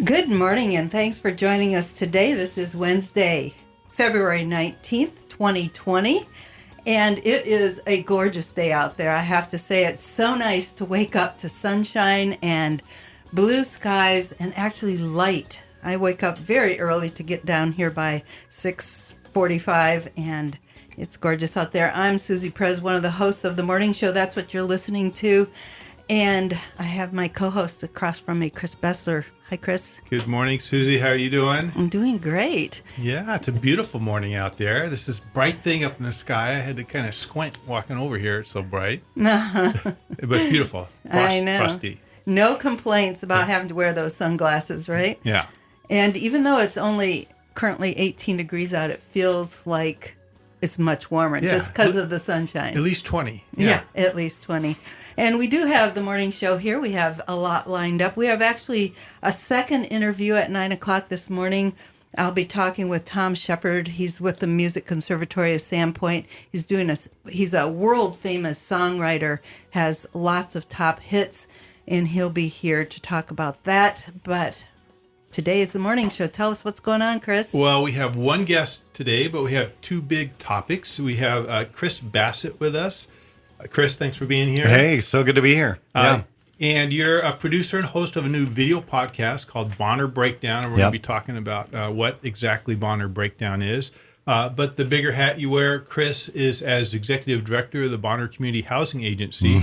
Good morning, and thanks for joining us today. This is Wednesday, February 19th, 2020, and it is a gorgeous day out there. I have to say, it's so nice to wake up to sunshine and blue skies and actually light. I wake up very early to get down here by 6:45, and it's gorgeous out there. I'm Susie Perez, one of the hosts of the morning show. That's what you're listening to. And I have my co-host across from me, Chris Bessler. Hi, Chris. Good morning, Susie. How are you doing? I'm doing great. Yeah, it's a beautiful morning out there. This is bright thing up in the sky. I had to kind of squint walking over here. It's so bright. But it's beautiful. I know. Frosty. No complaints about having to wear those sunglasses, right? Yeah. And even though it's only currently 18 degrees out, it feels like it's much warmer just because of the sunshine. At least 20. Yeah, at least 20. And we do have the morning show here. We have a lot lined up. We have actually a second interview at 9 o'clock this morning. I'll be talking with Tom Shepard. He's with the Music Conservatory of Sandpoint. He's a world-famous songwriter, has lots of top hits, and he'll be here to talk about that. But today is the morning show. Tell us what's going on, Chris. Well, we have one guest today, but we have two big topics. We have Chris Bassett with us. Chris, thanks for being here. Hey, so good to be here. And you're a producer and host of a new video podcast called Bonner Breakdown, and we're going to be talking about what exactly Bonner Breakdown is. But the bigger hat you wear, Chris, is as executive director of the Bonner Community Housing Agency,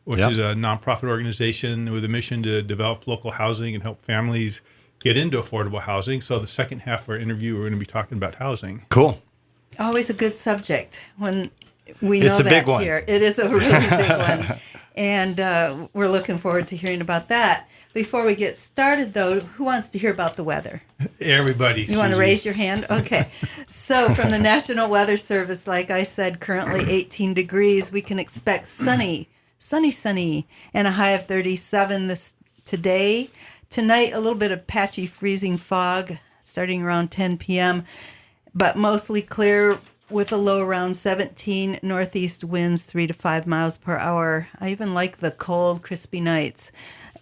which is a nonprofit organization with a mission to develop local housing and help families get into affordable housing. So the second half of our interview, we're going to be talking about housing. Cool. Always a good subject when we know it's a that big one. here. It is a really big one. And we're looking forward to hearing about that. Before we get started, though, who wants to hear about the weather? Everybody. You want to raise your hand? Okay. So from the National Weather Service, like I said, currently 18 degrees. We can expect sunny, and a high of 37 today. Tonight, a little bit of patchy freezing fog starting around 10 p.m., but mostly clear with a low around 17, northeast winds 3 to 5 miles per hour. I even like the cold, crispy nights.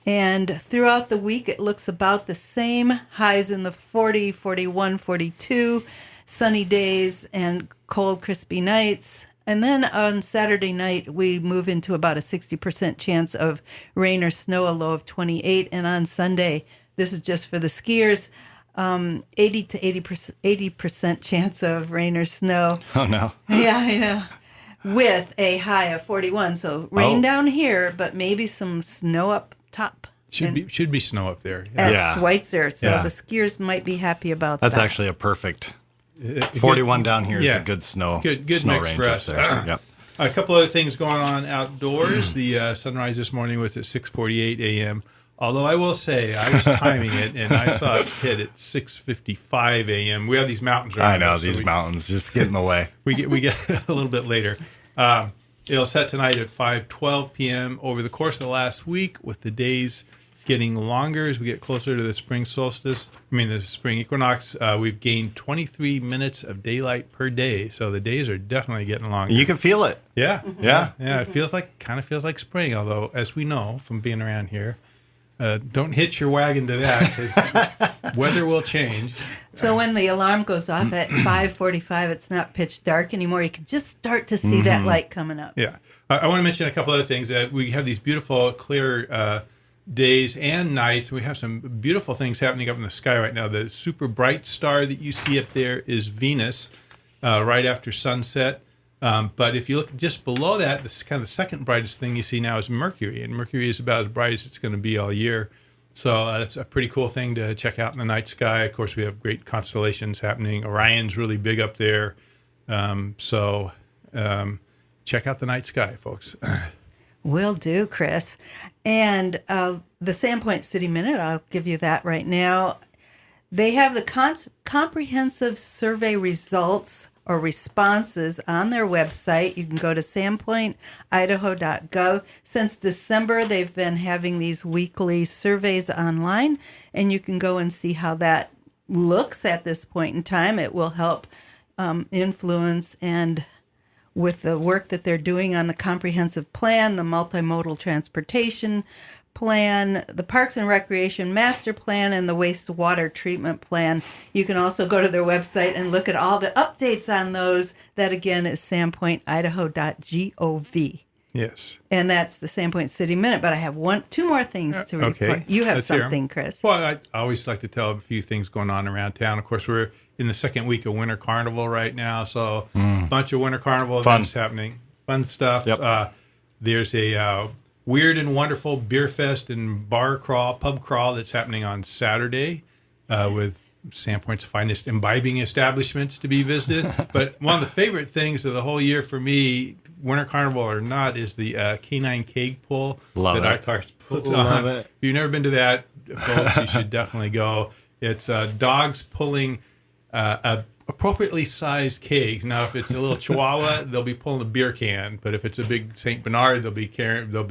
And throughout the week, it looks about the same. Highs in the 40, 41, 42, sunny days and cold, crispy nights. And then on Saturday night, we move into about a 60% chance of rain or snow, a low of 28. And on Sunday, this is just for the skiers, 80 to 80% chance of rain or snow. Oh, no. Yeah, I know. With a high of 41. So rain down here, but maybe some snow up top. Should be snow up there. At Schweitzer. So the skiers might be happy about That's that. That's actually a perfect 41 down here is a good snow snow range for up us. there. Yep. A couple other things going on outdoors. The sunrise this morning was at 6:48 a.m., although I will say, I was timing it, and I saw it hit at 6:55 a.m. We have these mountains around I know, us, these mountains just get in the way. We get a little bit later. It'll set tonight at 5:12 p.m. Over the course of the last week, with the days getting longer as we get closer to the spring solstice, the spring equinox, we've gained 23 minutes of daylight per day. So the days are definitely getting longer. You can feel it. Yeah. Yeah. Yeah, it kind of feels like spring, although, as we know from being around here, don't hitch your wagon to that because weather will change. So when the alarm goes off at 5:45, it's not pitch dark anymore. You can just start to see that light coming up. Yeah. I want to mention a couple other things. We have these beautiful, clear days and nights. We have some beautiful things happening up in the sky right now. The super bright star that you see up there is Venus right after sunset. But if you look just below that, this kind of the second brightest thing you see now is Mercury, and Mercury is about as bright as it's going to be all year. So that's a pretty cool thing to check out in the night sky. Of course, we have great constellations happening. Orion's really big up there. So check out the night sky, folks. Will do, Chris. And the Sandpoint City Minute, I'll give you that right now. They have the comprehensive survey results or responses on their website. You can go to sandpointidaho.gov. Since December, they've been having these weekly surveys online, and you can go and see how that looks at this point in time. It will help influence and with the work that they're doing on the comprehensive plan, the multimodal transportation plan, the Parks and Recreation Master Plan, and the Wastewater Treatment Plan. You can also go to their website and look at all the updates on those. That, again, is sandpointidaho.gov. Yes. And that's the Sandpoint City Minute. But I have two more things to report. Okay. You have Let's hear 'em. something, Chris. Well, I always like to tell a few things going on around town. Of course, we're in the second week of Winter Carnival right now, so a bunch of Winter Carnival events happening. Fun stuff. Yep. There's a weird and wonderful beer fest and pub crawl that's happening on Saturday with Sandpoint's finest imbibing establishments to be visited. But one of the favorite things of the whole year for me, Winter Carnival or not, is the canine keg pull Love that it. iCar's puts Love on. it. If you've never been to that, folks, you should definitely go. It's dogs pulling appropriately sized kegs. Now, if it's a little Chihuahua, they'll be pulling a beer can. But if it's a big Saint Bernard, they'll be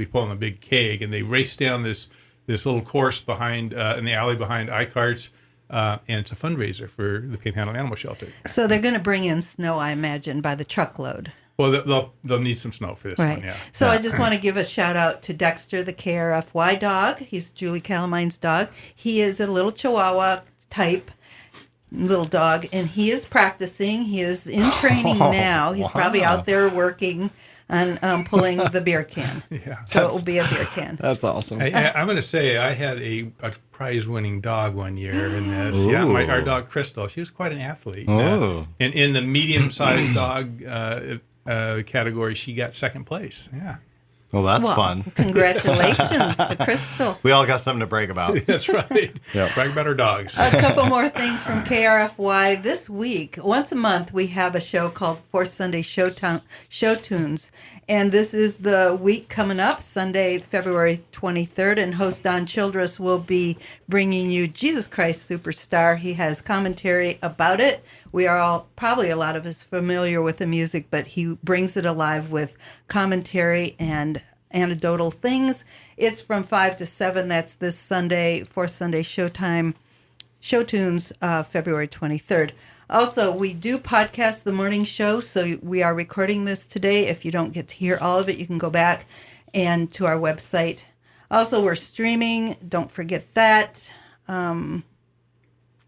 pulling a big keg. And they race down this little course behind in the alley behind iCarts. And it's a fundraiser for the Panhandle Animal Shelter. So they're going to bring in snow, I imagine, by the truckload. Well, they'll need some snow for this Right. one, yeah. So I just want to give a shout out to Dexter, the KRFY dog. He's Julie Calamine's dog. He is a little Chihuahua type little dog, and he is practicing. He is in training now. He's probably out there working on pulling the beer can. Yeah. So it will be a beer can. That's awesome. I'm going to say I had a prize-winning dog one year in this. Yeah, our dog Crystal. She was quite an athlete. Oh. And in the medium-sized dog category, she got second place. Yeah. Well, that's Well, fun. Congratulations to Crystal. We all got something to brag about. That's right. Brag about our dogs. A couple more things from KRFY. This week, once a month, we have a show called Fourth Sunday Show Tunes. And this is the week coming up, Sunday, February 23rd. And host Don Childress will be bringing you Jesus Christ Superstar. He has commentary about it. We are all, probably a lot of us, familiar with the music, but he brings it alive with commentary and anecdotal things. It's from 5 to 7. That's this Sunday, Fourth Sunday Showtime. Show Tunes, February 23rd. Also, we do podcast the morning show, so we are recording this today. If you don't get to hear all of it, you can go back and to our website. Also, we're streaming. Don't forget that. And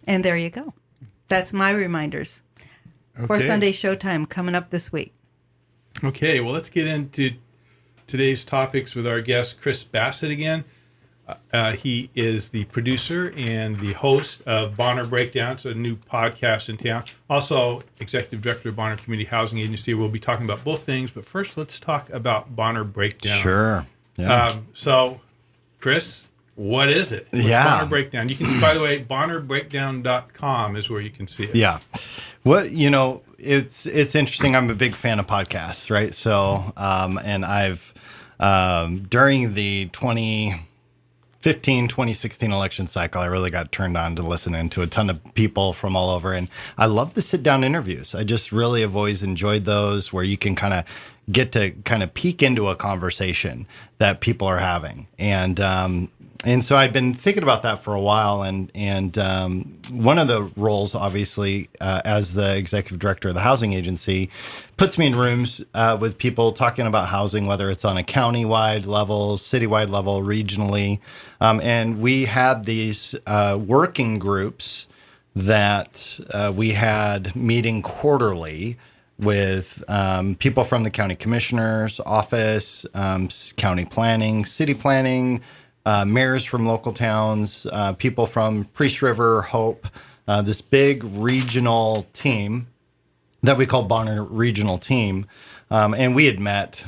there you go. That's my reminders for Okay. Sunday Showtime coming up this week. Okay, well, let's get into today's topics with our guest, Chris Bassett, again. He is the producer and the host of Bonner Breakdown. It's a new podcast in town. Also, executive director of Bonner Community Housing Agency. We'll be talking about both things, but first, let's talk about Bonner Breakdown. Sure. Yeah. So, Chris, what is it? What's Bonner Breakdown? You can, by the way, bonnerbreakdown.com is where you can see it. Yeah. Well, it's interesting. I'm a big fan of podcasts, right? So, and I've, during the 2016 election cycle, I really got turned on to listening to a ton of people from all over. And I love the sit down interviews. I just really have always enjoyed those where you can kind of get to kind of peek into a conversation that people are having. And so I'd been thinking about that for a while, and one of the roles, obviously, as the executive director of the housing agency, puts me in rooms with people talking about housing, whether it's on a county-wide level, citywide level, regionally. And we had these working groups that we had meeting quarterly with people from the county commissioner's office, county planning, city planning, mayors from local towns, people from Priest River, Hope, this big regional team that we call Bonner Regional Team. And we had met,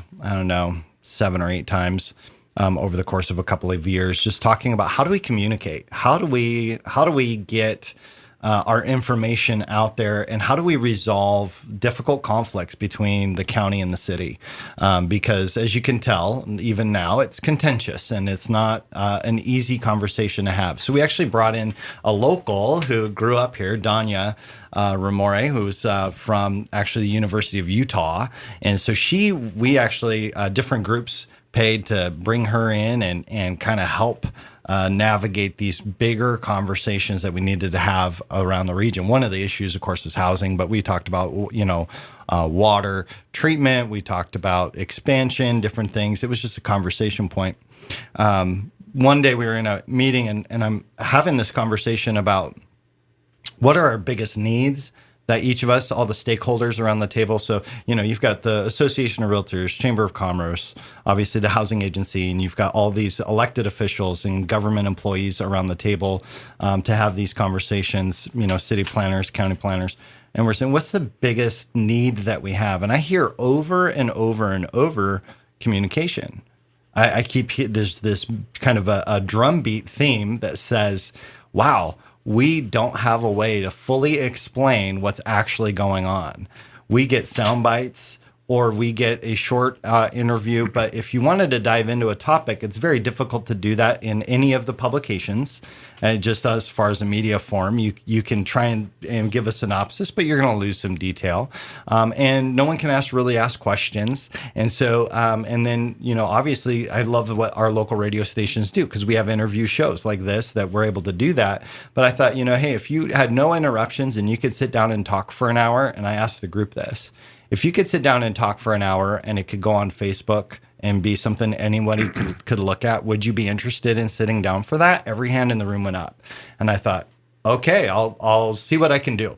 7 or 8 times over the course of a couple of years, just talking about how do we communicate? How do we get our information out there, and how do we resolve difficult conflicts between the county and the city? Because as you can tell, even now, it's contentious and it's not an easy conversation to have. So we actually brought in a local who grew up here, Danya Ramore, who's from actually the University of Utah. And so we actually, different groups paid to bring her in and kind of help navigate these bigger conversations that we needed to have around the region. One of the issues, of course, is housing, but we talked about, water treatment. We talked about expansion, different things. It was just a conversation point. one day we were in a meeting and I'm having this conversation about what are our biggest needs that each of us, all the stakeholders around the table. So, you've got the Association of Realtors, Chamber of Commerce, obviously the housing agency, and you've got all these elected officials and government employees around the table to have these conversations, city planners, county planners. And we're saying, what's the biggest need that we have? And I hear over and over and over communication. I keep, there's this kind of a drumbeat theme that says, wow, we don't have a way to fully explain what's actually going on. We get sound bites or we get a short interview, but if you wanted to dive into a topic, it's very difficult to do that in any of the publications. And just as far as a media form, you can try and give a synopsis, but you're going to lose some detail. And no one can really ask questions. And so, and then, obviously I love what our local radio stations do because we have interview shows like this that we're able to do that. But I thought, hey, if you had no interruptions and you could sit down and talk for an hour, and I asked the group this, if you could sit down and talk for an hour and it could go on Facebook and be something anybody could look at, would you be interested in sitting down for that? Every hand in the room went up. And I thought, okay, I'll see what I can do.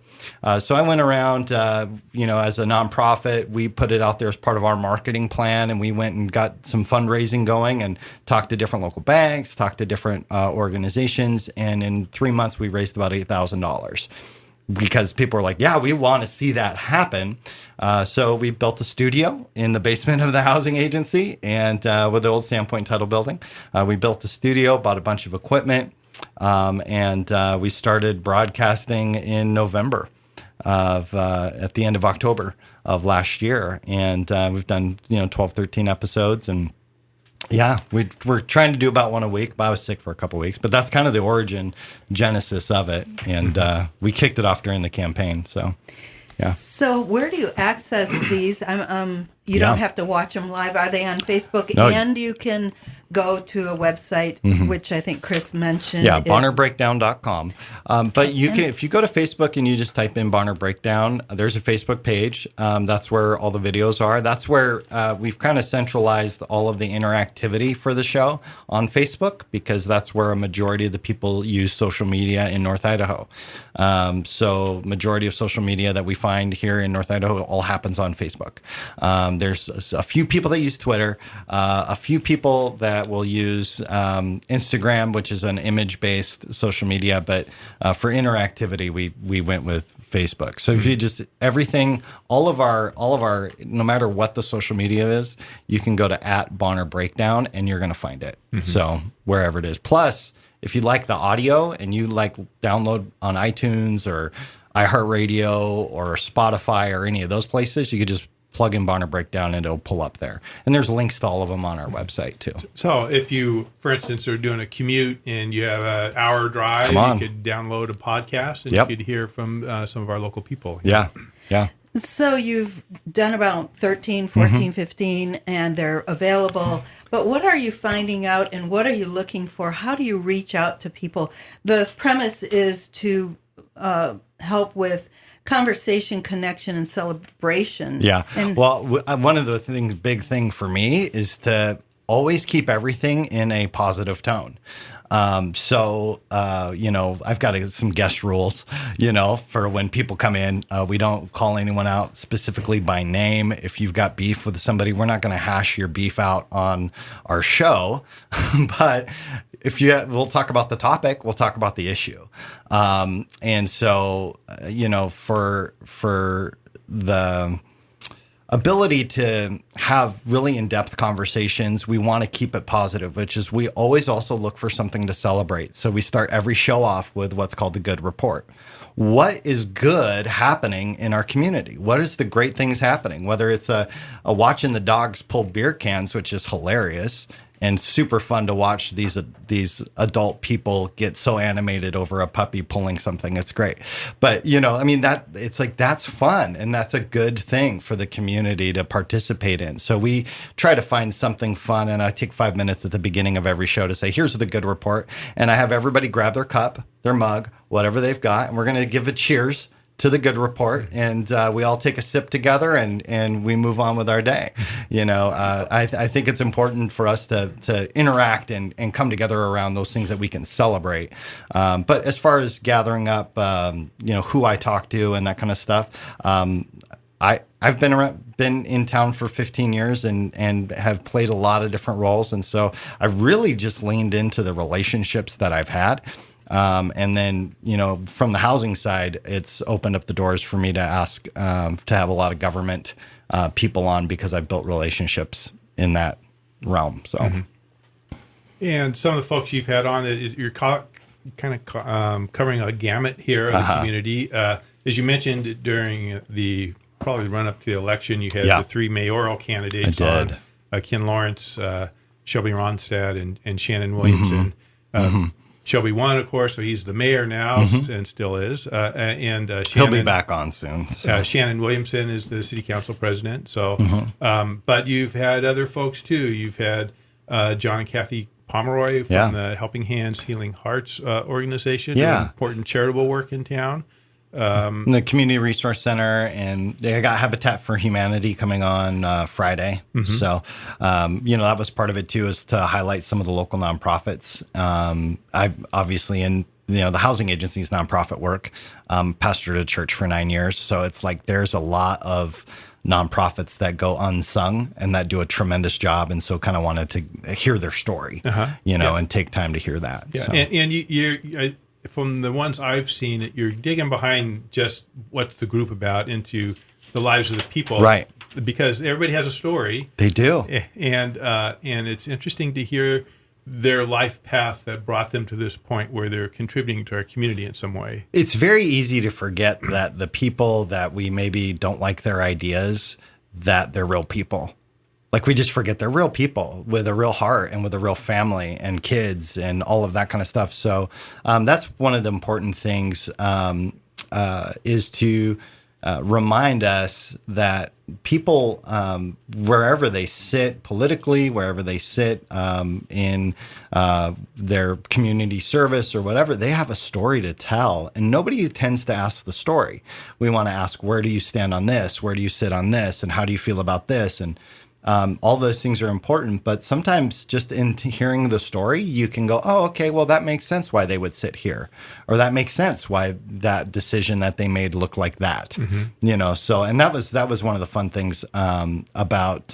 So I went around, as a nonprofit, we put it out there as part of our marketing plan, and we went and got some fundraising going and talked to different local banks, talked to different organizations. And in 3 months, we raised about $8,000. Because people were like, yeah, we want to see that happen. So we built a studio in the basement of the housing agency and with the old Sandpoint Title building. We built a studio, bought a bunch of equipment, and we started broadcasting in November at the end of October of last year. And we've done, 12, 13 episodes. And yeah, we're trying to do about one a week, but I was sick for a couple of weeks. But that's kind of the genesis of it. And we kicked it off during the campaign. So, yeah. So where do you access these? You don't have to watch them live. Are they on Facebook? No. And you can go to a website, which I think Chris mentioned. Yeah, BonnerBreakdown.com. But you can, if you go to Facebook and you just type in Bonner Breakdown, there's a Facebook page. That's where all the videos are. That's where we've kind of centralized all of the interactivity for the show on Facebook because that's where a majority of the people use social media in North Idaho. So majority of social media that we find here in North Idaho all happens on Facebook. There's a few people that use Twitter, a few people that will use Instagram, which is an image-based social media, but for interactivity, we went with Facebook. So if you just everything, all of our, no matter what the social media is, you can go to @BonnerBreakdown and you're going to find it. So wherever it is. Plus, if you like the audio and you like download on iTunes or iHeartRadio or Spotify or any of those places, you could just plug in Bonner Breakdown and it'll pull up there. And there's links to all of them on our website too. So if you, for instance, are doing a commute and you have an hour drive, you could download a podcast and you could hear from some of our local people. Yeah. So you've done about 13, 14, 15, and they're available. But what are you finding out and what are you looking for? How do you reach out to people? The premise is to help with conversation, connection, and celebration. Yeah. Well, one of the big thing for me is to always keep everything in a positive tone. So, I've got some guest rules, for when people come in. We don't call anyone out specifically by name. If you've got beef with somebody, we're not going to hash your beef out on our show. But we'll talk about the topic, we'll talk about the issue. And so, for the ability to have really in-depth conversations, we want to keep it positive, which is we always also look for something to celebrate. So we start every show off with what's called the good report. What is good happening in our community? What is the great things happening? Whether it's a watching the dogs pull beer cans, which is hilarious and super fun to watch these adult people get so animated over a puppy pulling something. It's great. But, that's fun. And that's a good thing for the community to participate in. So we try to find something fun. And I take 5 minutes at the beginning of every show to say, here's the good report. And I have everybody grab their cup, their mug, whatever they've got. And we're going to give a cheers to the good report, and we all take a sip together, and we move on with our day. I think it's important for us to interact and come together around those things that we can celebrate. But as far as gathering up, who I talk to and that kind of stuff, I've been in town for 15 years and have played a lot of different roles. And so I've really just leaned into the relationships that I've had. And then, from the housing side, it's opened up the doors for me to ask to have a lot of government people on, because I've built relationships in that realm. So, And some of the folks you've had on, you're kind of covering a gamut here of the community. As you mentioned, during the probably run up to the election, you had the three mayoral candidates on, Ken Lawrence, Shelby Ronstadt, and Shannon Williamson. Shelby won, of course, so he's the mayor now and still is. And Shannon, he'll be back on soon. So. Shannon Williamson is the city council president. So, but you've had other folks too. You've had John and Kathy Pomeroy from the Helping Hands Healing Hearts organization, doing important charitable work in town. The Community Resource Center, and they got Habitat for Humanity coming on Friday. So, that was part of it too, is to highlight some of the local nonprofits. I obviously in the housing agency's nonprofit work, pastored a church for 9 years. So it's like there's a lot of nonprofits that go unsung and that do a tremendous job. And so kind of wanted to hear their story, and take time to hear that. Yeah. So. And you're from the ones I've seen, that you're digging behind just what's the group about into the lives of the people, right? Because everybody has a story. They do, and it's interesting to hear their life path that brought them to this point where they're contributing to our community in some way. It's very easy to forget that the people that we maybe don't like their ideas, that they're real people. Like, we just forget they're real people with a real heart and with a real family and kids and all of that kind of stuff. So that's one of the important things, is to remind us that people, wherever they sit politically, wherever they sit in their community service or whatever, they have a story to tell. And nobody tends to ask the story. We want to ask, where do you stand on this? Where do you sit on this? And how do you feel about this? And all those things are important, but sometimes just in hearing the story, you can go, oh, okay, well, that makes sense why they would sit here, or that makes sense why that decision that they made looked like that, So, and that was one of the fun things about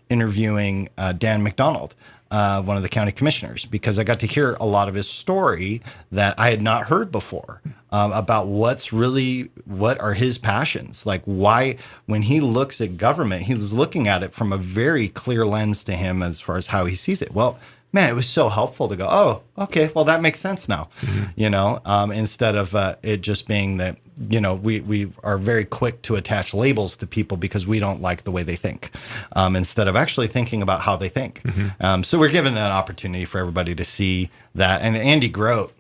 interviewing Dan McDonald, one of the county commissioners, because I got to hear a lot of his story that I had not heard before, about what are his passions, like why, when he looks at government, he's looking at it from a very clear lens to him as far as how he sees it. Well, man, it was so helpful to go, oh, okay, well, that makes sense now, instead of it just being that, we are very quick to attach labels to people because we don't like the way they think, instead of actually thinking about how they think. So we're given an opportunity for everybody to see that. And Andy Grote,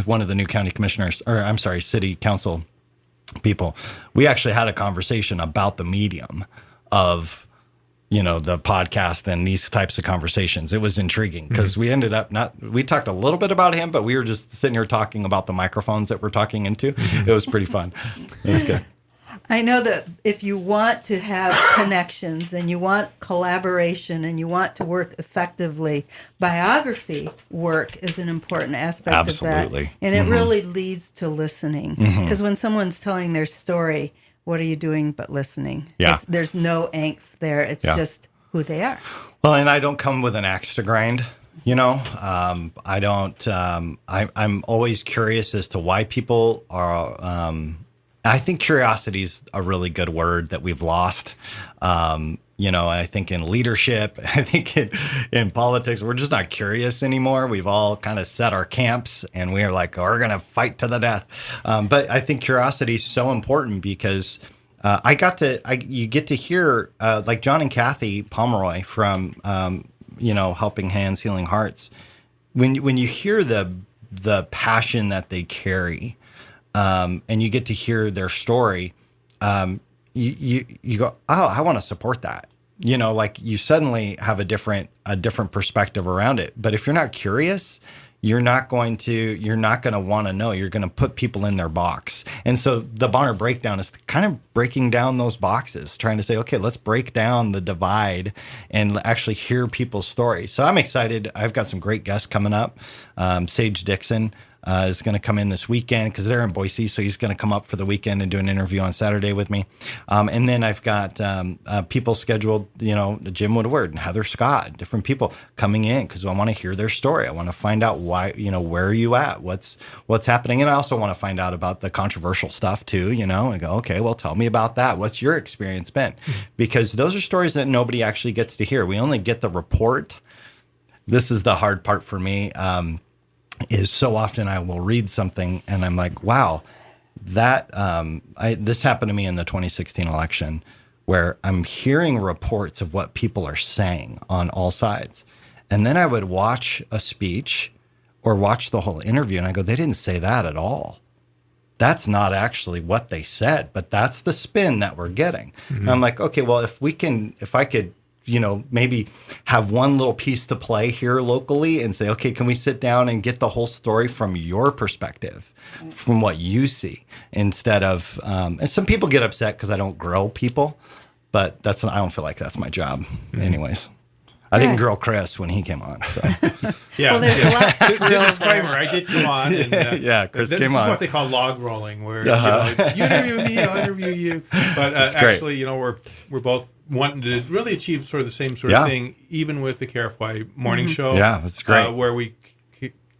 one of the new county commissioners, city council people, we actually had a conversation about the medium of, the podcast and these types of conversations. It was intriguing because we ended up we talked a little bit about him, but we were just sitting here talking about the microphones that we're talking into. It was pretty fun. It was good. I know that if you want to have connections and you want collaboration and you want to work effectively, biography work is an important aspect of that. And it really leads to listening. Because when someone's telling their story, what are you doing but listening? Yeah. There's no angst there. It's just who they are. Well, and I don't come with an axe to grind. I don't. I'm always curious as to why people are. I think curiosity is a really good word that we've lost. I think in leadership, I think in politics, we're just not curious anymore. We've all kind of set our camps and we're like, we're going to fight to the death. But I think curiosity is so important because you get to hear like John and Kathy Pomeroy from, Helping Hands, Healing Hearts. When you hear the passion that they carry, and you get to hear their story, you go, oh, I want to support that. Like you suddenly have a different perspective around it. But if you're not curious, you're not going to want to know. You're going to put people in their box. And so the Bonner breakdown is kind of breaking down those boxes, trying to say, okay, let's break down the divide and actually hear people's stories. So I'm excited. I've got some great guests coming up. Sage Dixon is going to come in this weekend because they're in Boise. So he's going to come up for the weekend and do an interview on Saturday with me. And then I've got people scheduled, Jim Woodward and Heather Scott, different people coming in because I want to hear their story. I want to find out why, where are you at? What's happening? And I also want to find out about the controversial stuff too, and go, okay, well, tell me about that. What's your experience been? Because those are stories that nobody actually gets to hear. We only get the report. This is the hard part for me. Is so often I will read something and I'm like, wow, this happened to me in the 2016 election where I'm hearing reports of what people are saying on all sides. And then I would watch a speech or watch the whole interview and I go, they didn't say that at all. That's not actually what they said, but that's the spin that we're getting. And I'm like, okay, well, if I could, maybe have one little piece to play here locally and say, okay, can we sit down and get the whole story from your perspective, from what you see, instead of, and some people get upset because I don't grill people, but I don't feel like that's my job anyways. I didn't grill Chris when he came on. So. Yeah. Well, there's a lot to grill disclaimer, I did come on. And, Chris this came on. This is what they call log rolling, where you interview me, I'll interview you. But actually, we're both wanting to really achieve sort of the same sort of thing, even with the KRFY morning show. Yeah, that's great. Where we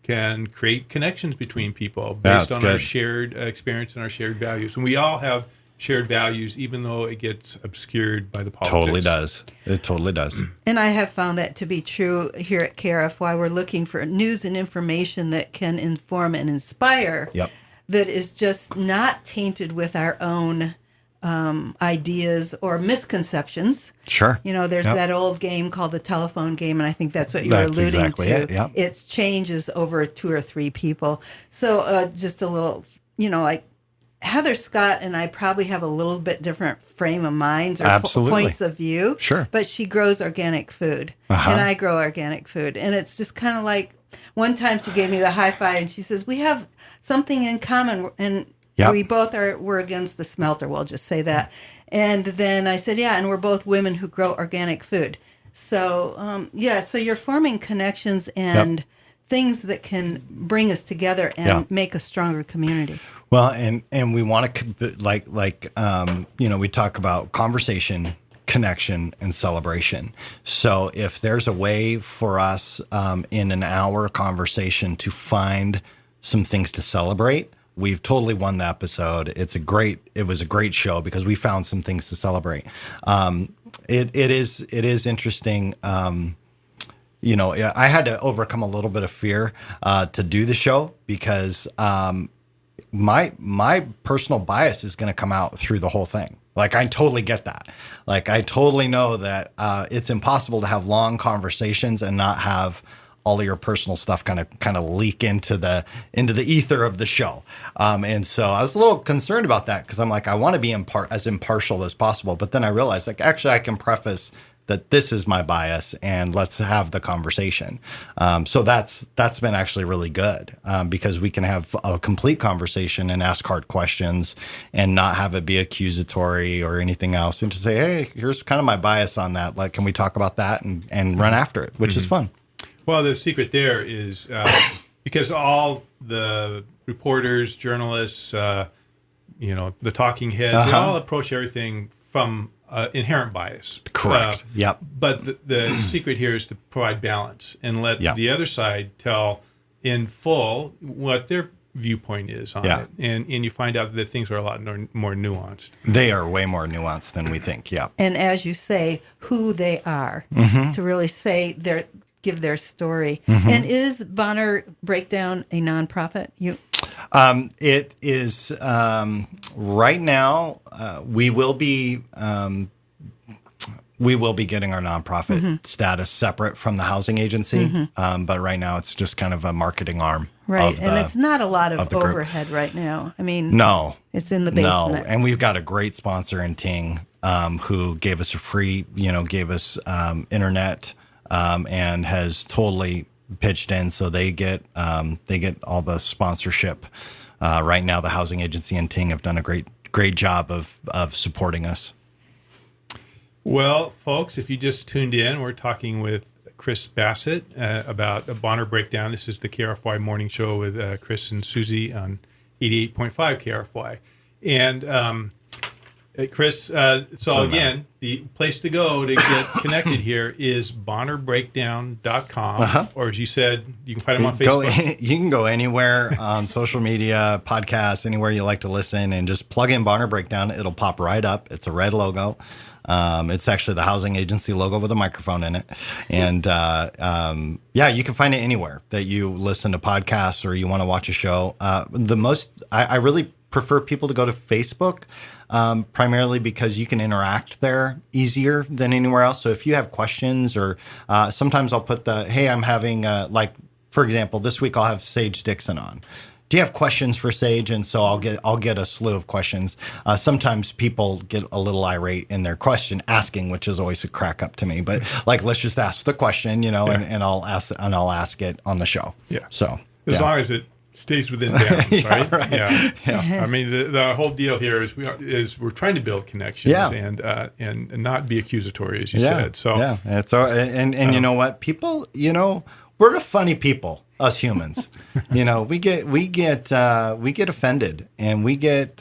can create connections between people based on our shared experience and our shared values. And we all have shared values, even though it gets obscured by the politics. Totally does. It totally does. And I have found that to be true here at KRFY. We're looking for news and information that can inform and inspire. Yep. That is just not tainted with our own ideas or misconceptions. Sure. There's that old game called the telephone game, and I think that's what you're alluding exactly to. it. Yep. It changes over 2 or 3 people. So just a little, like Heather Scott and I probably have a little bit different frame of minds or points of view. Sure. But she grows organic food, and I grow organic food. And it's just kind of like one time she gave me the high five, and she says, we have something in common, and we both we're against the smelter, we'll just say that. And then I said, and we're both women who grow organic food. So, so you're forming connections and things that can bring us together and make a stronger community. Well, and we want to, we talk about conversation, connection, and celebration. So if there's a way for us in an hour conversation to find some things to celebrate, we've totally won the episode. It was a great show because we found some things to celebrate. It is interesting. I had to overcome a little bit of fear to do the show because my personal bias is going to come out through the whole thing. Like, I totally get that. Like, I totally know that it's impossible to have long conversations and not have all of your personal stuff kind of leak into the ether of the show. And so I was a little concerned about that because I'm like, I want to be as impartial as possible. But then I realized, like, actually I can preface that this is my bias and let's have the conversation. So that's been actually really good because we can have a complete conversation and ask hard questions and not have it be accusatory or anything else, and to say, hey, here's kind of my bias on that. Like, can we talk about that and run after it, which is fun. Well, the secret there is because all the reporters, journalists, the talking heads, they all approach everything from inherent bias. Correct. Yep. But the secret here is to provide balance and let the other side tell in full what their viewpoint is on it. And you find out that things are a lot more nuanced. They are way more nuanced than we think. Yeah. And as you say, who they are, to really say give their story. And is Bonner Breakdown a nonprofit? It is right now. We will be getting our nonprofit status separate from the housing agency, but right now it's just kind of a marketing arm. Right, and it's not a lot of overhead right now. I mean, no, it's in the basement. No, and we've got a great sponsor in Ting who gave us a free, gave us internet. And has totally pitched in, so they get all the sponsorship. Right now, the housing agency and Ting have done a great job of supporting us. Well, folks, if you just tuned in, we're talking with Chris Bassett about a Bonner Breakdown. This is the KRFY Morning Show with Chris and Susie on 88.5 KRFY. And Chris, so again, the place to go to get connected here is bonnerbreakdown.com. Or as you said, you can find them on Facebook. You can go anywhere on social media, podcasts, anywhere you like to listen, and just plug in Bonner Breakdown. It'll pop right up. It's a red logo. It's actually the housing agency logo with a microphone in it. And you can find it anywhere that you listen to podcasts or you want to watch a show. I really prefer people to go to Facebook, primarily because you can interact there easier than anywhere else. So if you have questions or sometimes I'll put hey, I'm having, for example, this week I'll have Sage Dixon on. Do you have questions for Sage? And so I'll get a slew of questions. Sometimes people get a little irate in their question asking, which is always a crack up to me. But let's just ask the question, and I'll ask it on the show. Yeah. So as long as it stays within bounds, right? Right. Yeah. I mean, the whole deal here is we're trying to build connections and not be accusatory, as you said. So and you know what, people, we're the funny people. Us humans, we get offended and we get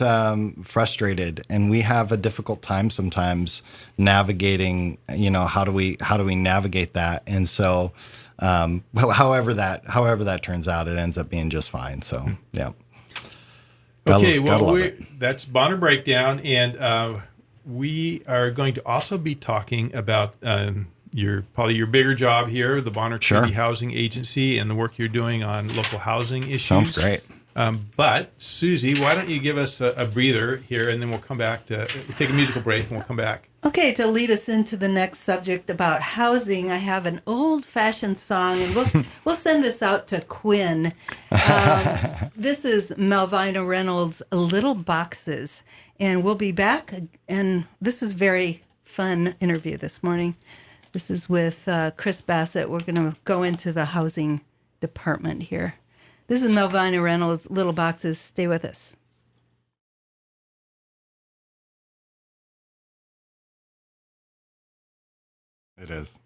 frustrated, and we have a difficult time sometimes navigating. How do we navigate that? And so, however that turns out, it ends up being just fine. So, yeah. That's Bonner Breakdown, and we are going to also be talking about. Your bigger job here, the Bonner Community Housing Agency, and the work you're doing on local housing issues. Sounds great. But Susie, why don't you give us a breather here, and then we'll come back to take a musical break, and we'll come back. Okay, to lead us into the next subject about housing, I have an old-fashioned song, and we'll send this out to Quinn. This is Melvina Reynolds' "Little Boxes," and we'll be back. And this is very fun interview this morning. This is with Chris Bassett. We're going to go into the housing department here. This is Melvina Reynolds' "Little Boxes." Stay with us. It is.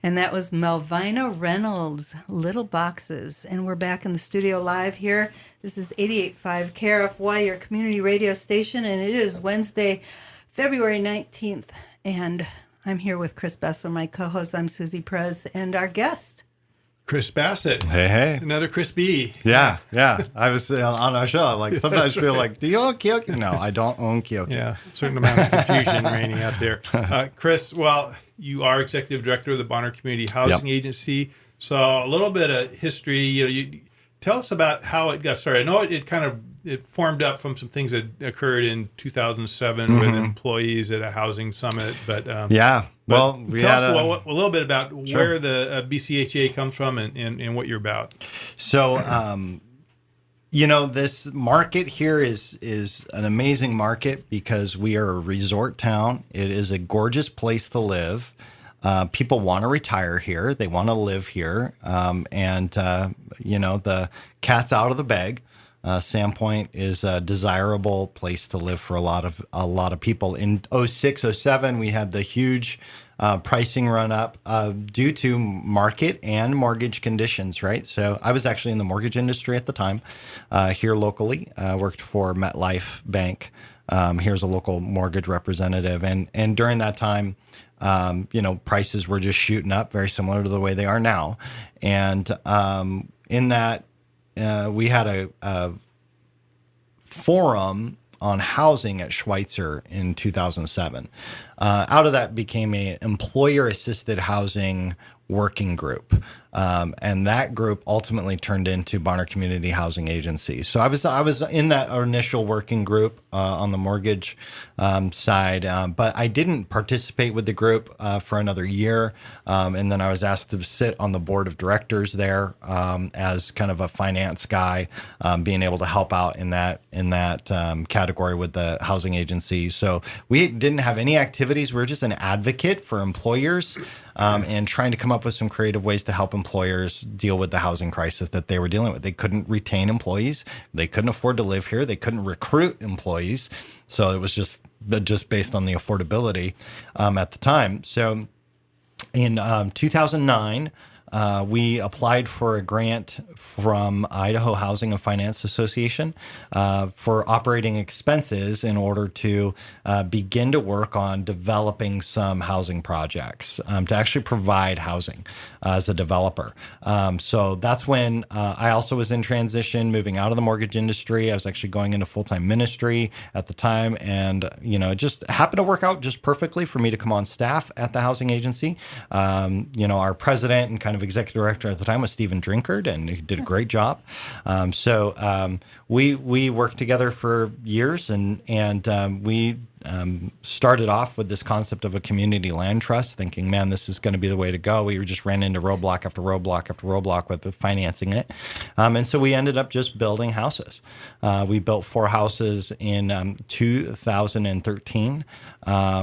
And that was Melvina Reynolds' "Little Boxes." And we're back in the studio live here. This is 88.5 KRFY, your community radio station. And it is Wednesday, February 19th. And I'm here with Chris Bassett, my co-host. I'm Susie Perez, and our guest, Chris Bassett. Hey. Another Chris B. Yeah. I was on our show. Sometimes feel like, do you own Kyoki? No, I don't own Kyoki. Yeah, a certain amount of confusion reigning out there. Chris, well, you are executive director of the Bonner Community Housing Agency. So a little bit of history. You tell us about how it got started. I know it formed up from some things that occurred in 2007 with employees at a housing summit. But tell us a little bit about where the BCHA comes from and what you're about. So, this market here is an amazing market because we are a resort town. It is a gorgeous place to live. People want to retire here. They want to live here. The cat's out of the bag. Sandpoint is a desirable place to live for a lot of people. In 06, 07, we had the huge pricing run up due to market and mortgage conditions, right? So I was actually in the mortgage industry at the time here locally. Worked for MetLife Bank. Here's a local mortgage representative. And during that time, prices were just shooting up, very similar to the way they are now. And in that, we had a forum on housing at Schweitzer in 2007. Out of that became an employer-assisted housing working group. And that group ultimately turned into Bonner Community Housing Agency. So I was in that initial working group on the mortgage side, but I didn't participate with the group for another year. And then I was asked to sit on the board of directors there as kind of a finance guy, being able to help out in that category with the housing agency. So we didn't have any activities. We were just an advocate for employers and trying to come up with some creative ways to help employers deal with the housing crisis that they were dealing with. They couldn't retain employees. They couldn't afford to live here. They couldn't recruit employees. So it was just based on the affordability at the time. So in 2009, we applied for a grant from Idaho Housing and Finance Association for operating expenses in order to begin to work on developing some housing projects to actually provide housing as a developer. So that's when I also was in transition, moving out of the mortgage industry. I was actually going into full-time ministry at the time, and it just happened to work out just perfectly for me to come on staff at the housing agency. Our president and kind of executive director at the time was Stephen Drinkard, and he did a great job. We worked together for years, and we started off with this concept of a community land trust, thinking, man, this is going to be the way to go. We just ran into roadblock after roadblock after roadblock with financing it. And so we ended up just building houses. We built 4 houses in 2013.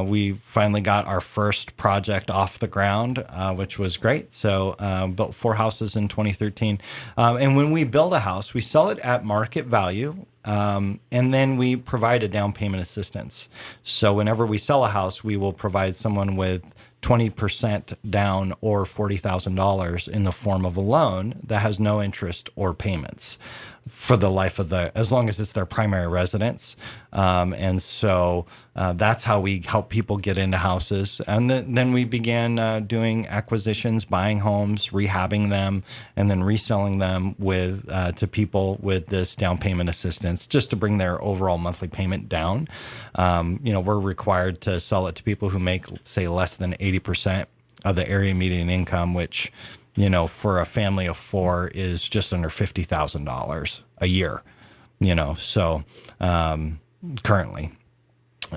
We finally got our first project off the ground, which was great. So built 4 houses in 2013. And when we build a house, we sell it at market value. And then we provide a down payment assistance. So whenever we sell a house, we will provide someone with 20% down or $40,000 in the form of a loan that has no interest or payments for the life of as long as it's their primary residence. And so that's how we help people get into houses. And then we began doing acquisitions, buying homes, rehabbing them, and then reselling them to people with this down payment assistance just to bring their overall monthly payment down. We're required to sell it to people who make, say, less than 80% of the area median income, which for a family of 4 is just under $50,000 a year, so currently.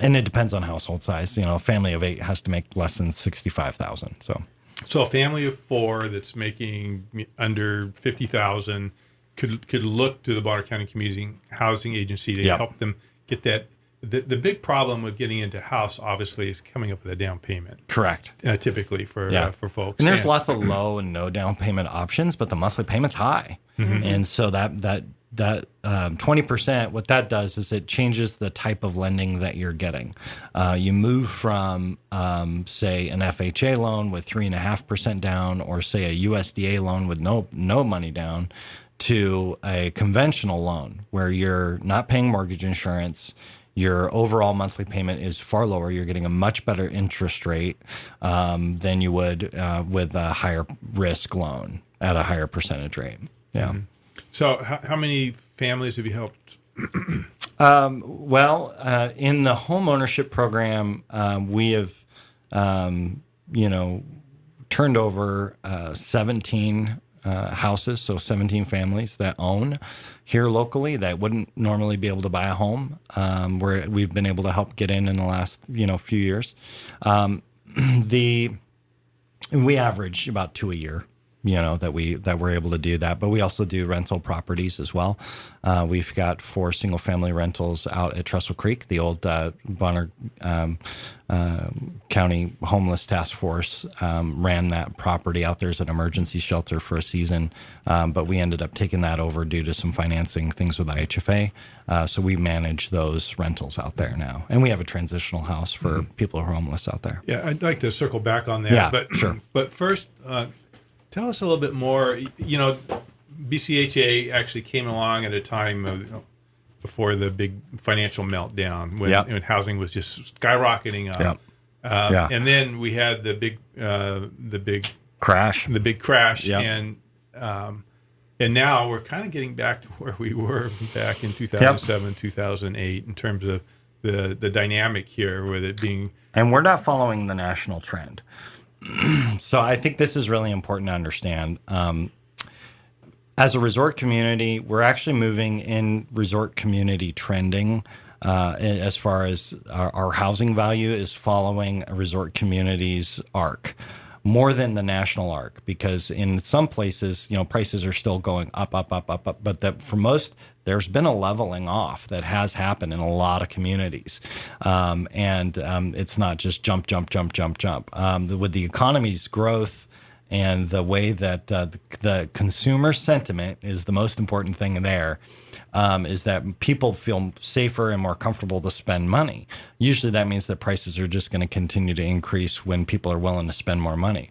And it depends on household size. A family of 8 has to make less than $65,000. So a family of 4 that's making under $50,000 could look to the Bonner County Community Housing Agency to help them get that. The big problem with getting into house, obviously, is coming up with a down payment. Correct. Typically for folks. And there's lots of low and no down payment options, but the monthly payment's high. Mm-hmm. And so that 20%, what that does is it changes the type of lending that you're getting. You move from, say, an FHA loan with 3.5% down, or say a USDA loan with no money down, to a conventional loan where you're not paying mortgage insurance. Your overall monthly payment is far lower. You're getting a much better interest rate than you would with a higher risk loan at a higher percentage rate. Yeah. Mm-hmm. So how many families have you helped? In the home ownership program, we have, turned over 17 houses, so 17 families that own here locally that wouldn't normally be able to buy a home, where we've been able to help get in the last few years. We average about 2 a year. That we're able to do that, but we also do rental properties as well. We've got 4 single family rentals out at Trestle Creek. The old Bonner County Homeless Task Force ran that property out there as an emergency shelter for a season, but we ended up taking that over due to some financing things with IHFA. So we manage those rentals out there now, and we have a transitional house for people who are homeless out there. Yeah, I'd like to circle back on that. Yeah, but sure. But first, tell us a little bit more. BCHA actually came along at a time of, before the big financial meltdown when housing was just skyrocketing up. And then we had the big crash. And now we're kind of getting back to where we were back in 2007, 2008 in terms of the dynamic here with it being. And we're not following the national trend. So I think this is really important to understand. As a resort community, we're actually moving in resort community trending as far as our housing value is following a resort community's arc more than the national arc, because in some places, prices are still going up. But for most, there's been a leveling off that has happened in a lot of communities. And it's not just jump. With the economy's growth And the way that the consumer sentiment is the most important thing there, is that people feel safer and more comfortable to spend money. Usually that means that prices are just going to continue to increase when people are willing to spend more money.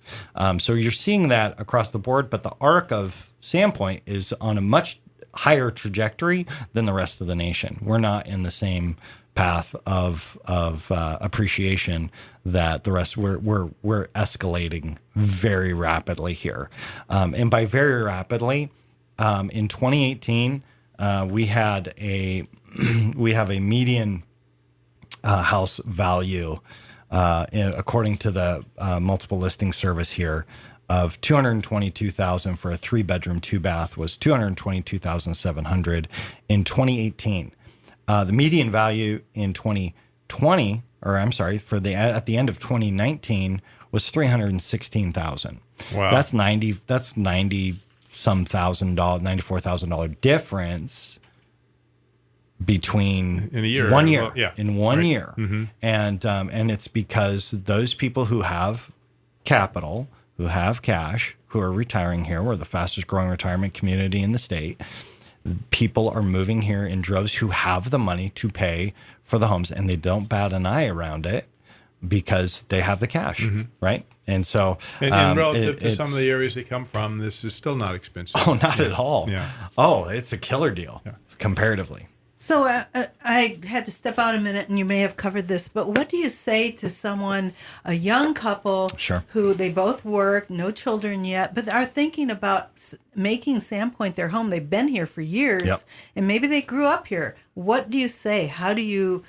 So you're seeing that across the board, but the arc of Sandpoint is on a much higher trajectory than the rest of the nation. We're not in the same path of appreciation that the rest. We're escalating very rapidly here, and by very rapidly, in 2018, we have a median house value, according to the multiple listing service here, of $222,000 for a 3-bedroom, 2-bath was $222,700 in 2018. The median value in 2020, at the end of 2019 was $316,000. Wow. That's 90 some $94,000 difference between in a year, 1 year, well, yeah, in one right. year. Mm-hmm. And it's because those people who have capital, who have cash, who are retiring here, we're the fastest growing retirement community in the state. People are moving here in droves who have the money to pay for the homes, and they don't bat an eye around it because they have the cash, right? And so, and relative to some of the areas they come from, this is still not expensive. Oh, not at all. Yeah. Oh, it's a killer deal comparatively. So I had to step out a minute, and you may have covered this, but what do you say to someone, a young couple, Sure. who they both work, no children yet, but are thinking about making Sandpoint their home? They've been here for years, Yep. and maybe they grew up here. What do you say? How do you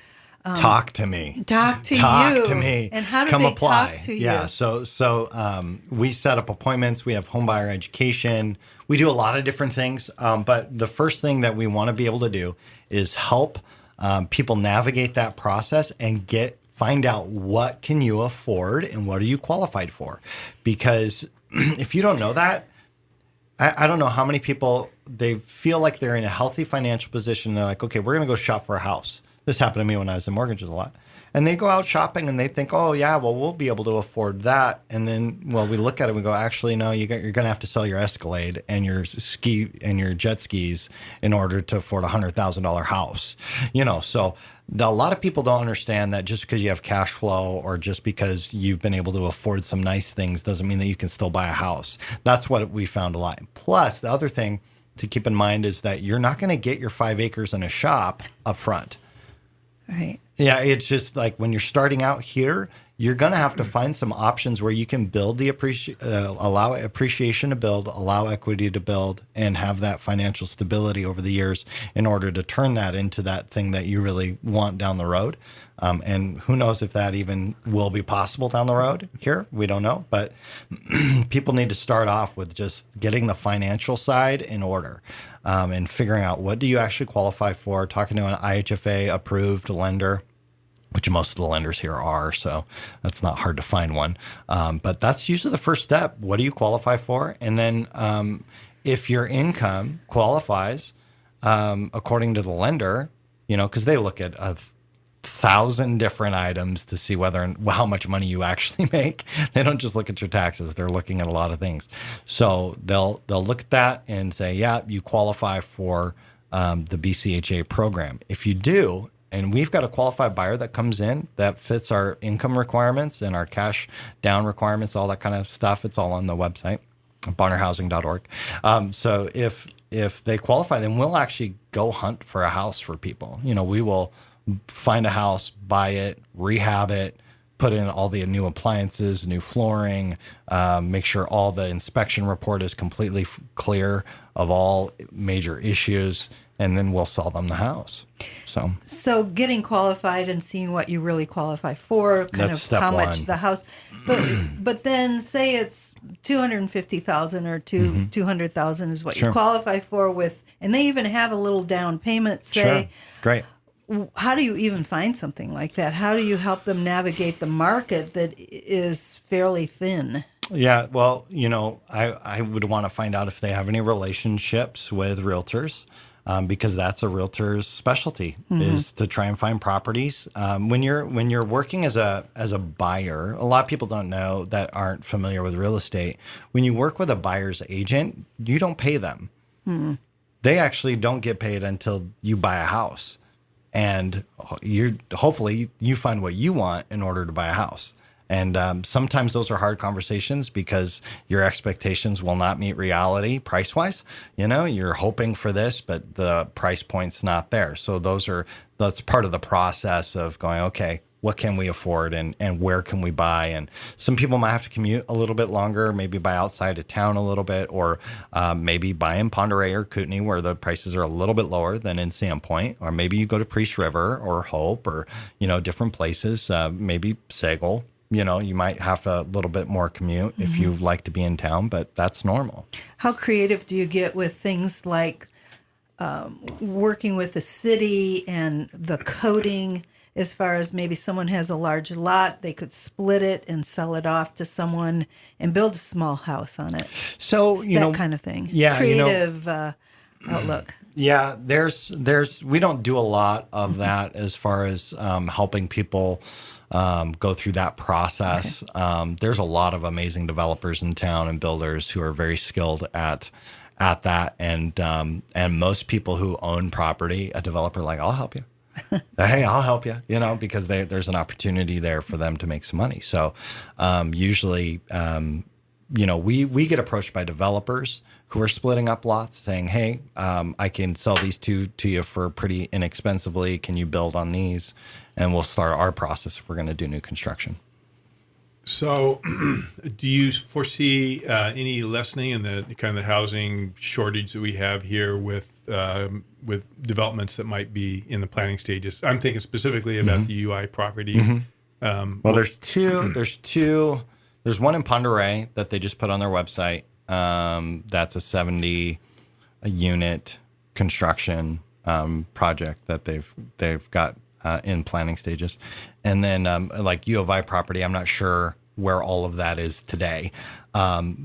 Talk to me. talk to Talk you? to me. And how do Come they apply. talk to you? Yeah. So we set up appointments. We have home buyer education. We do a lot of different things. But the first thing that we want to be able to do is help people navigate that process and find out what can you afford and what are you qualified for. Because if you don't know that, I don't know how many people, they feel like they're in a healthy financial position. They're like, okay, we're going to go shop for a house. This happened to me when I was in mortgages a lot. And they go out shopping and they think, oh, yeah, well, we'll be able to afford that. And then, well, we look at it and we go, actually, no, you're going to have to sell your Escalade and your ski and your jet skis in order to afford a $100,000 house. So a lot of people don't understand that just because you have cash flow or just because you've been able to afford some nice things doesn't mean that you can still buy a house. That's what we found a lot. Plus, the other thing to keep in mind is that you're not going to get your 5 acres in a shop up front. Right. Yeah, it's just like when you're starting out here, you're going to have to find some options where you can build allow appreciation to build, allow equity to build, and have that financial stability over the years in order to turn that into that thing that you really want down the road. And who knows if that even will be possible down the road here? We don't know. But people need to start off with just getting the financial side in order. And figuring out what do you actually qualify for, talking to an IHFA approved lender, which most of the lenders here are, so that's not hard to find one. But that's usually the first step. What do you qualify for? And then if your income qualifies according to the lender, because they look at 1,000 different items to see how much money you actually make. They don't just look at your taxes. They're looking at a lot of things. So they'll look at that and say, yeah, you qualify for the BCHA program. If you do, and we've got a qualified buyer that comes in that fits our income requirements and our cash down requirements, all that kind of stuff. It's all on the website, bonnerhousing.org. So if they qualify, then we'll actually go hunt for a house for people. We will find a house, buy it, rehab it, put in all the new appliances, new flooring, make sure all the inspection report is completely clear of all major issues, and then we'll sell them the house. So getting qualified and seeing what you really qualify for, that's step how one. much the house. But then say it's $250,000 or $200,000 is what Sure. you qualify for with, and they even have a little down payment. Say, Sure. Great. How do you even find something like that? How do you help them navigate the market that is fairly thin? Yeah, well, I would want to find out if they have any relationships with realtors. because that's a realtor's specialty is to try and find properties. When you're working as a buyer, a lot of people don't know that aren't familiar with real estate. When you work with a buyer's agent, you don't pay them. They actually don't get paid until you buy a house, and hopefully you find what you want in order to buy a house. And sometimes those are hard conversations because your expectations will not meet reality price-wise. You're hoping for this, but the price point's not there. So that's part of the process of going, okay, what can we afford and where can we buy? And some people might have to commute a little bit longer, maybe buy outside of town a little bit, or maybe buy in Ponderay or Kootenai where the prices are a little bit lower than in Sandpoint, or maybe you go to Priest River or Hope or, different places, maybe Sagal. You might have a little bit more commute if you like to be in town, but that's normal. How creative do you get with things like working with the city and the coding, as far as maybe someone has a large lot, they could split it and sell it off to someone and build a small house on it? So, that kind of thing. Yeah. Creative outlook. Yeah, we don't do a lot of that as far as helping people go through that process. Okay. There's a lot of amazing developers in town and builders who are very skilled at that. And most people who own property, a developer like, I'll help you. Hey, I'll help you, because there's an opportunity there for them to make some money. So usually, we get approached by developers who are splitting up lots saying, hey, I can sell these two to you for pretty inexpensively. Can you build on these? And we'll start our process if we're going to do new construction. So do you foresee any lessening in the kind of the housing shortage that we have here with developments that might be in the planning stages? I'm thinking specifically about the UI property. Well, there's two. There's one in Ponderay that they just put on their website. That's a 70-unit construction project that they've got in planning stages. And then like U of I property, I'm not sure where all of that is today.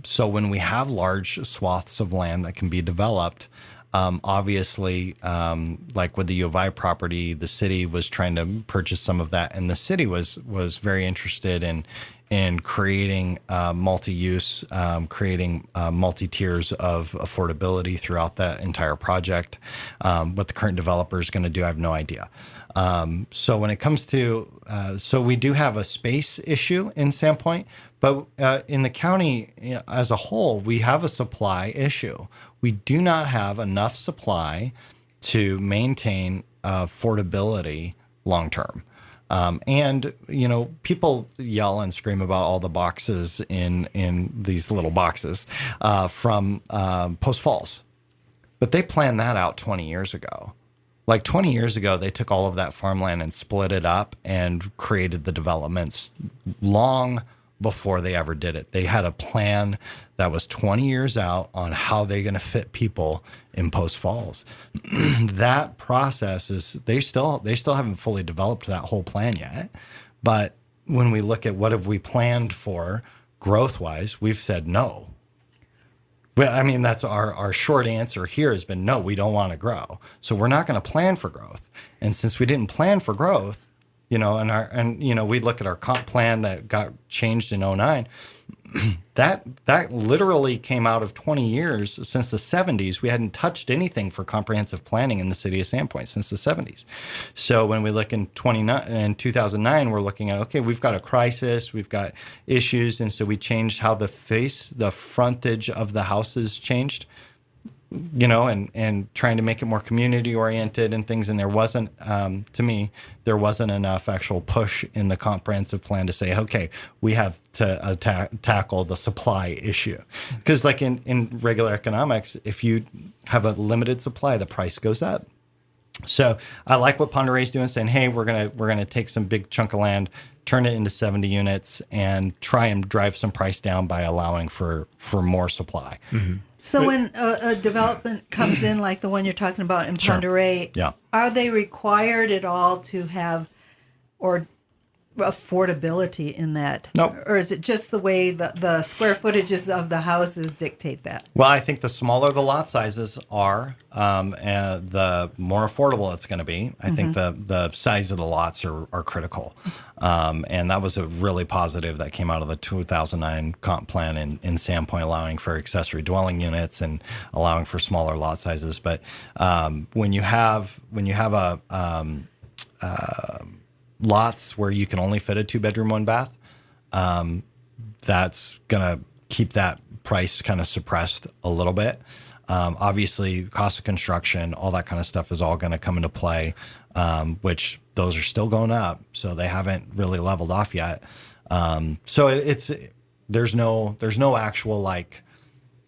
So when we have large swaths of land that can be developed, obviously, like with the U of I property, the city was trying to purchase some of that, and the city was very interested in creating multi-use, creating multi-tiers of affordability throughout that entire project. What the current developer is going to do, I have no idea. So when it comes to, so we do have a space issue in Sandpoint, but in the county as a whole, we have a supply issue. We do not have enough supply to maintain affordability long term. And, people yell and scream about all the boxes in these little boxes from Post Falls. But they planned that out 20 years ago. Like 20 years ago, they took all of that farmland and split it up and created the developments long before they ever did it. They had a plan that was 20 years out on how they're going to fit people in Post Falls. That process is, they still haven't fully developed that whole plan yet. But when we look at what have we planned for growth-wise, we've said no. Well, I mean, that's our short answer here has been no, we don't want to grow. So we're not going to plan for growth. And since we didn't plan for growth, we look at our comp plan that got changed in 2009, that literally came out of 20 years since the 70s. We hadn't touched anything for comprehensive planning in the city of Sandpoint since the 70s. So when we look in 2009, we're looking at, okay, we've got a crisis, we've got issues, and so we changed how the frontage of the houses changed. And trying to make it more community oriented and things. And there wasn't, to me, there wasn't enough actual push in the comprehensive plan to say, okay, we have to tackle the supply issue. Because like in regular economics, if you have a limited supply, the price goes up. So I like what Ponderay's doing, saying, hey, we're gonna take some big chunk of land, turn it into 70 units, and try and drive some price down by allowing for more supply. Mm-hmm. So when a development comes in, like the one you're talking about in Ponderay, yeah, are they required at all to have, or affordability in that? Nope. Or is it just the way the square footages of the houses dictate that? Well, I think the smaller the lot sizes are, and the more affordable it's going to be. I think the size of the lots are critical. And that was a really positive that came out of the 2009 comp plan in Sandpoint, allowing for accessory dwelling units and allowing for smaller lot sizes. But when you have lots where you can only fit a 2-bedroom, 1-bath, that's going to keep that price kind of suppressed a little bit. Obviously, cost of construction, all that kind of stuff is all going to come into play, which those are still going up. So they haven't really leveled off yet. So there's no actual like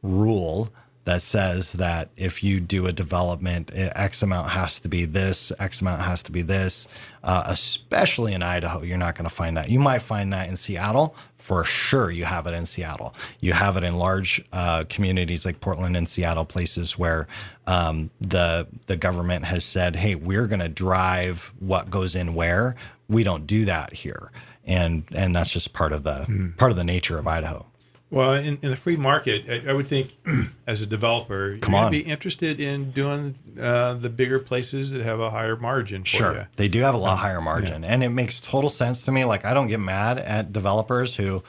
rule that says that if you do a development, X amount has to be this, X amount has to be this. Especially in Idaho, you're not going to find that. You might find that in Seattle. For sure, you have it in Seattle. You have it in large communities like Portland and Seattle, places where the government has said, hey, we're going to drive what goes in where. We don't do that here. And that's just part of the nature of Idaho. Well, in the free market, I would think as a developer, you're going to be interested in doing the bigger places that have a higher margin for Sure. you. They do have a lot higher margin. Yeah. And it makes total sense to me. Like, I don't get mad at developers who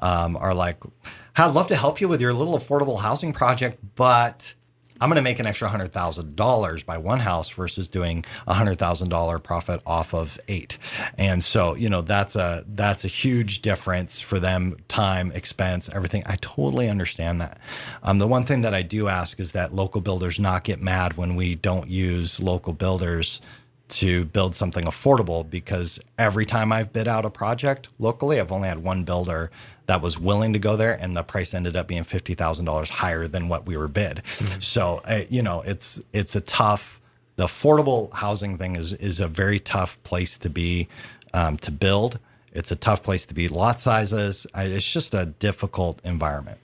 are like, I'd love to help you with your little affordable housing project, but I'm going to make an extra $100,000 by one house versus doing $100,000 profit off of 8. And so, that's a huge difference for them, time, expense, everything. I totally understand that. The one thing that I do ask is that local builders not get mad when we don't use local builders to build something affordable, because every time I've bid out a project locally, I've only had one builder that was willing to go there, and the price ended up being $50,000 higher than what we were bid. Mm-hmm. So, it's a tough. The affordable housing thing is a very tough place to be, to build. It's a tough place to be. Lot sizes. It's just a difficult environment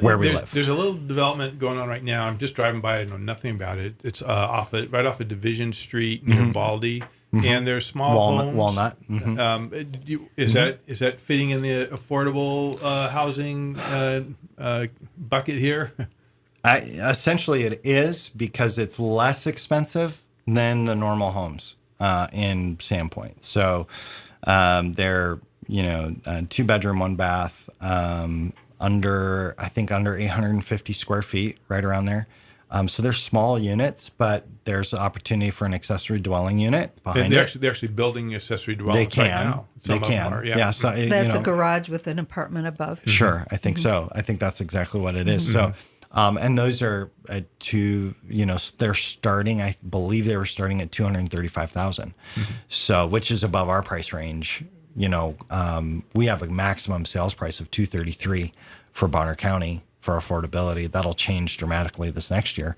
where we live. There's a little development going on right now. I'm just driving by. I know nothing about it. It's right off of Division Street near Baldy. Mm-hmm. And there's small homes. Walnut. Mm-hmm. Is that fitting in the affordable housing bucket here? Essentially, it is, because it's less expensive than the normal homes in Sandpoint. So they're 2-bedroom, 1-bath, under 850 square feet, right around there. So they're small units, but there's an opportunity for an accessory dwelling unit behind it. They're actually building accessory dwellings right now. They can. Yeah. So that's a garage with an apartment above. Sure. I think so. I think that's exactly what it is. Mm-hmm. So, and those are they're starting, I believe they were starting at $235,000. Mm-hmm. So, which is above our price range. We have a maximum sales price of $233 for Bonner County. For affordability, that'll change dramatically this next year,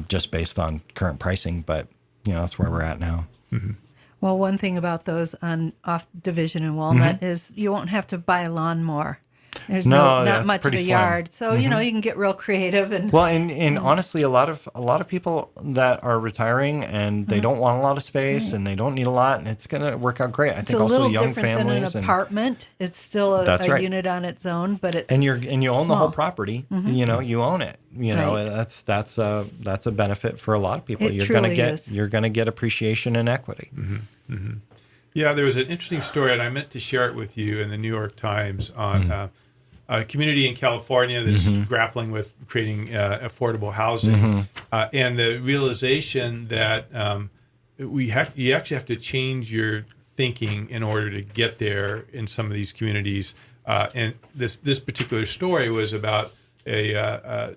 just based on current pricing. But that's where we're at now. Mm-hmm. Well, one thing about those on off Division and Walnut is you won't have to buy a lawnmower. There's not much of a yard, so you can get real creative and honestly, a lot of people that are retiring and they don't want a lot of space and they don't need a lot, and it's going to work out great. I think also young families. It's a little different than an apartment. It's still a unit on its own, but it's you own small. The whole property. Mm-hmm. You own it. That's a benefit for a lot of people. You're going to get appreciation and equity. Mm-hmm. Mm-hmm. Yeah, there was an interesting story, and I meant to share it with you in the New York Times on a community in California that is grappling with creating affordable housing, and the realization that you actually have to change your thinking in order to get there in some of these communities. And this particular story was about a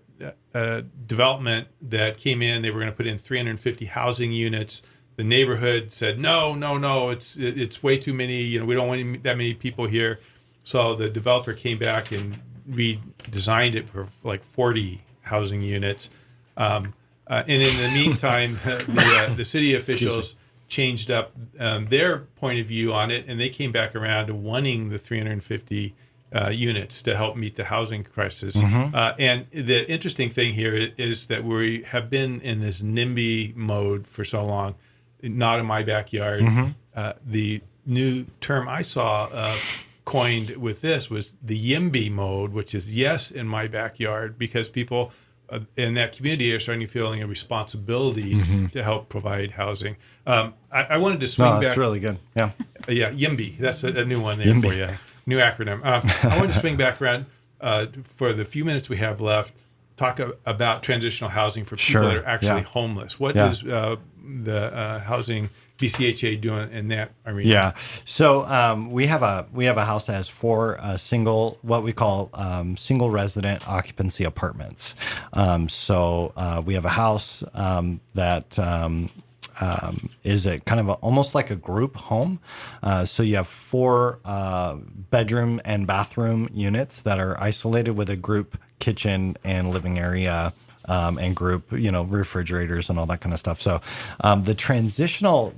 development that came in. They were going to put in 350 housing units. The neighborhood said, no, it's way too many. We don't want that many people here. So the developer came back and redesigned it for like 40 housing units. And in the meantime, the city officials changed up their point of view on it, and they came back around to wanting the 350 units to help meet the housing crisis. And the interesting thing here is that we have been in this NIMBY mode for so long, not in my backyard. The new term I saw coined with this was the YIMBY mode, which is yes in my backyard, because people in that community are starting to feeling a responsibility to help provide housing. I wanted to swing back. That's really good. Yeah. Yeah, YIMBY. That's a new one there for you. New acronym. I wanted to swing back around for the few minutes we have left, talk about transitional housing for people that are actually homeless. What is the housing BCHA doing in that arena? Yeah. So we have a house that has 4 single, what we call single resident occupancy apartments. So we have a house that is a kind of almost like a group home. So you have 4 bedroom and bathroom units that are isolated with a group kitchen and living area. And group, refrigerators and all that kind of stuff. So the transitional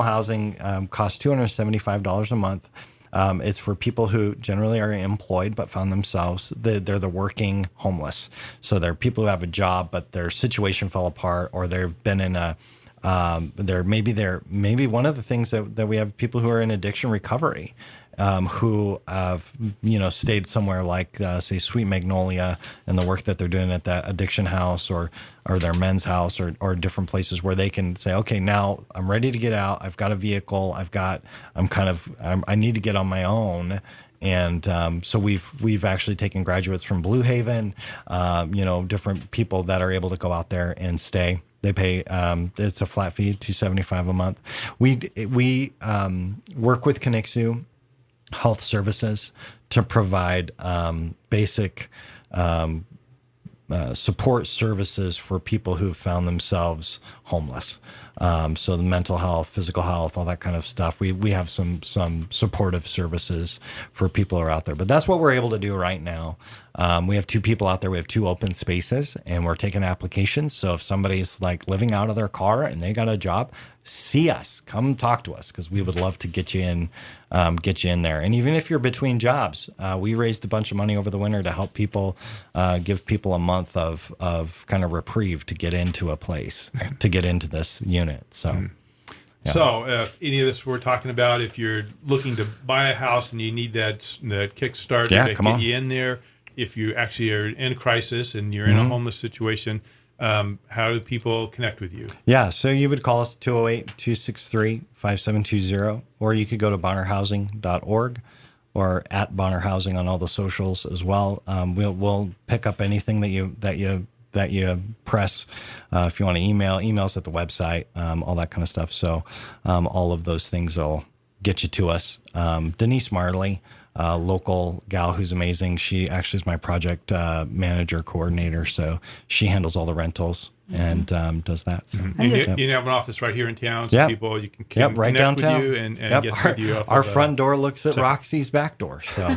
housing costs $275 a month. It's for people who generally are employed but found themselves, they're the working homeless. So they're people who have a job but their situation fell apart, or they've been in a maybe one of the things that we have people who are in addiction recovery. Who have, stayed somewhere like, say, Sweet Magnolia and the work that they're doing at that addiction house or their men's house or different places where they can say, okay, now I'm ready to get out. I've got a vehicle. I need to get on my own. And so we've actually taken graduates from Blue Haven, different people that are able to go out there and stay. They pay it's a flat fee, $275 a month. We work with Connexu Health Services to provide basic support services for people who've found themselves homeless. So the mental health, physical health, all that kind of stuff. We have some supportive services for people who are out there. But that's what we're able to do right now. We have 2 people out there. We have 2 open spaces, and we're taking applications. So if somebody's like living out of their car and they got a job, see us, come talk to us, because we would love to get you in there. And even if you're between jobs, we raised a bunch of money over the winter to help people, give people a month of kind of reprieve to get into a place, to get into this unit. So, yeah. So any of this we're talking about, if you're looking to buy a house and you need that Kickstarter to get you in there, if you actually are in crisis and you're in a homeless situation, how do people connect with you? Yeah, so you would call us 208-263-5720, or you could go to bonnerhousing.org or at Bonner Housing on all the socials as well. We'll pick up anything that you press. If you want to emails at the website, all that kind of stuff. So all of those things will get you to us. Denise Marley, local gal who's amazing. She actually is my project manager coordinator. So she handles all the rentals and does that. So. And you have an office right here in town, so people you can right connect downtown with you and get with you. Our front door looks at Roxy's back door. So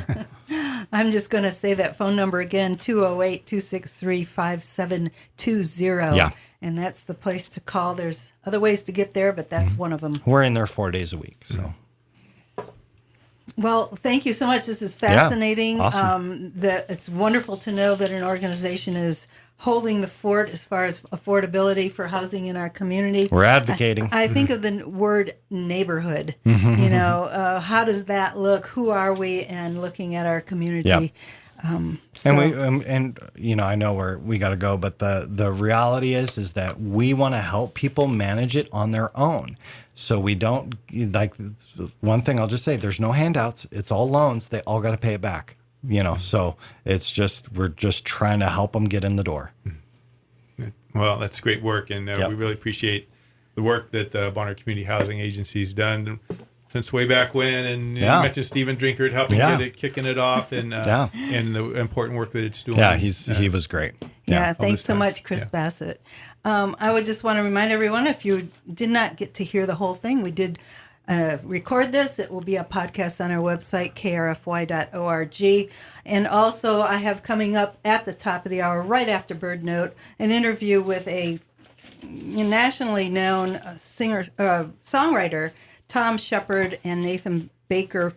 I'm just going to say that phone number again, 208-263-5720. Yeah. And that's the place to call. There's other ways to get there, but that's one of them. We're in there 4 days a week. So. Well, thank you so much. This is fascinating. Yeah, awesome. It's wonderful to know that an organization is holding the fort as far as affordability for housing in our community. We're advocating. I think of the word neighborhood. How does that look? Who are we? And looking at our community. Yep. And I know we got to go, but the reality is that we want to help people manage it on their own. So we don't, like, one thing I'll just say, there's no handouts. It's all loans. They all got to pay it back, so we're just trying to help them get in the door. Well, that's great work. And we really appreciate the work that the Bonner Community Housing Agency's done since way back when. And you mentioned Stephen Drinkard helping kicking it off and the important work that it's doing. Yeah, he was great. Yeah, thanks so much, Chris Bassett. I would just want to remind everyone, if you did not get to hear the whole thing, we did record this. It will be a podcast on our website, krfy.org. And also, I have coming up at the top of the hour, right after Bird Note, an interview with a nationally known songwriter, Tom Shepard and Nathan Baker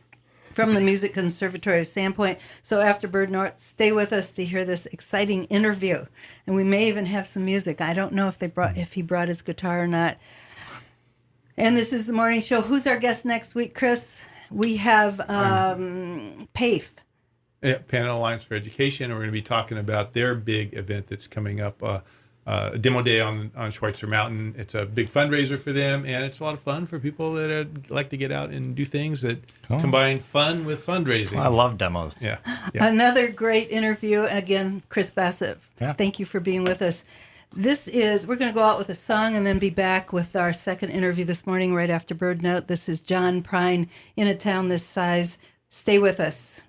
from the Music Conservatory of Sandpoint. So after Bird Note, stay with us to hear this exciting interview. And we may even have some music. I don't know if he brought his guitar or not. And this is the morning show. Who's our guest next week, Chris? We have PAFE. Yeah, Panhandle Alliance for Education. And we're going to be talking about their big event that's coming up, Demo Day on Schweitzer Mountain. It's a big fundraiser for them, and it's a lot of fun for people that like to get out and do things that combine fun with fundraising. I love demos. Yeah. Another great interview. Again, Chris Bassett. Yeah. Thank you for being with us. We're going to go out with a song and then be back with our second interview this morning right after Bird Note. This is John Prine, In a Town This Size. Stay with us.